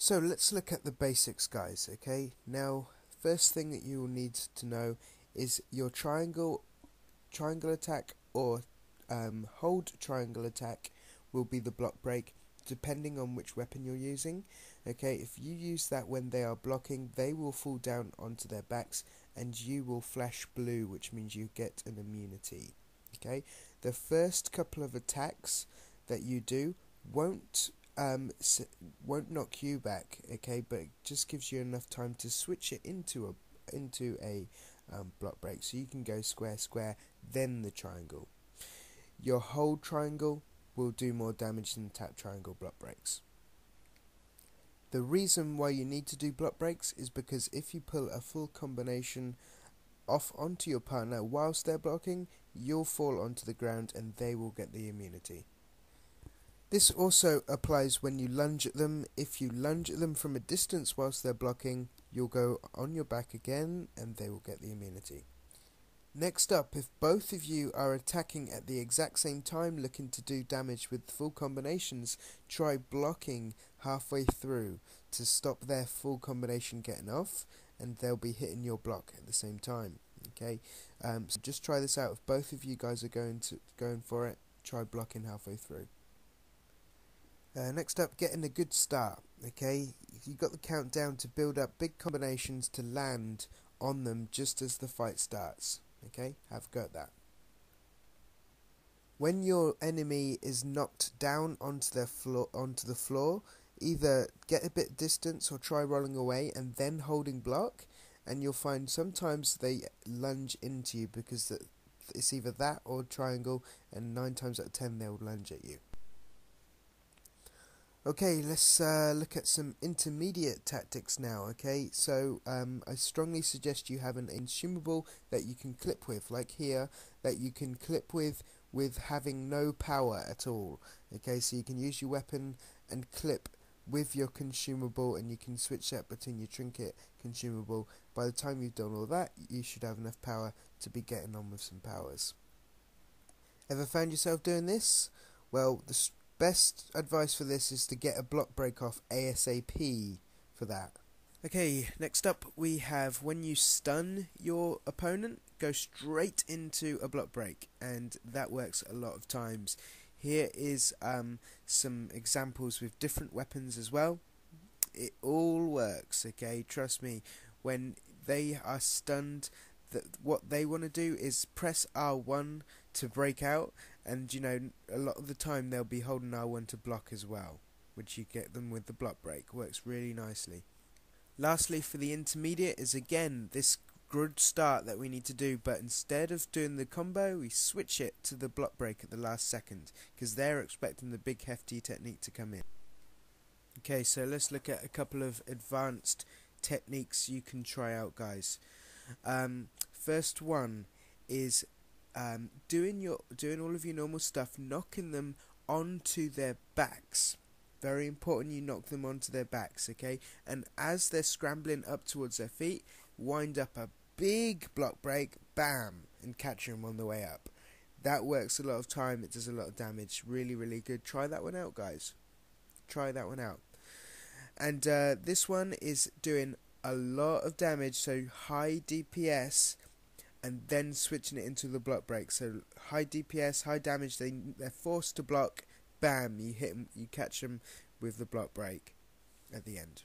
So let's look at the basics, guys. Okay, now first thing that you will need to know is your triangle attack or hold triangle attack will be the block break depending on which weapon you're using. Okay, if you use that when they are blocking, they will fall down onto their backs and you will flash blue, which means you get an immunity. Okay, the first couple of attacks that you do won't knock you back, okay, but it just gives you enough time to switch it into a block break, so you can go square square then the triangle. Your hold triangle will do more damage than tap triangle block breaks. The reason why you need to do block breaks is because if you pull a full combination off onto your partner whilst they're blocking, you'll fall onto the ground and they will get the immunity. This also applies when you lunge at them. If you lunge at them from a distance whilst they're blocking, you'll go on your back again and they will get the immunity. Next up, if both of you are attacking at the exact same time looking to do damage with full combinations, try blocking halfway through to stop their full combination getting off, and they'll be hitting your block at the same time. Okay, so just try this out. If both of you guys are going for it, try blocking halfway through. Next up, getting a good start. Okay, you've got the countdown to build up big combinations to land on them just as the fight starts. Okay, have a go at that. When your enemy is knocked down onto the floor, either get a bit distance or try rolling away and then holding block, and you'll find sometimes they lunge into you because it's either that or triangle, and 9 times out of 10 they'll lunge at you. Okay, let's look at some intermediate tactics now. Okay, so I strongly suggest you have an consumable that you can clip with, like here, that you can clip with having no power at all. Okay, so you can use your weapon and clip with your consumable, and you can switch that between your trinket consumable. By the time you've done all that, you should have enough power to be getting on with some powers. Ever found yourself doing this? Well, the best advice for this is to get a block break off ASAP for that. Okay, next up we have when you stun your opponent, go straight into a block break, and that works a lot of times. Here is some examples with different weapons as well. It all works, okay, trust me. When they are stunned, what they want to do is press R1 to break out, and you know, a lot of the time they'll be holding R1 to block as well, which you get them with the block break. Works really nicely. Lastly, for the intermediate is again this good start that we need to do, but instead of doing the combo, we switch it to the block break at the last second because they're expecting the big hefty technique to come in. Okay, so let's look at a couple of advanced techniques you can try out, guys. First one is doing all of your normal stuff, knocking them onto their backs. Very important you knock them onto their backs, okay? And as they're scrambling up towards their feet, wind up a big block break, bam, and catch them on the way up. That works a lot of time, it does a lot of damage. Really, really good. Try that one out, guys. Try that one out. And this one is doing a lot of damage, so high DPS, and then switching it into the block break. So high DPS, high damage, they're forced to block, bam, you hit them, you catch them with the block break at the end.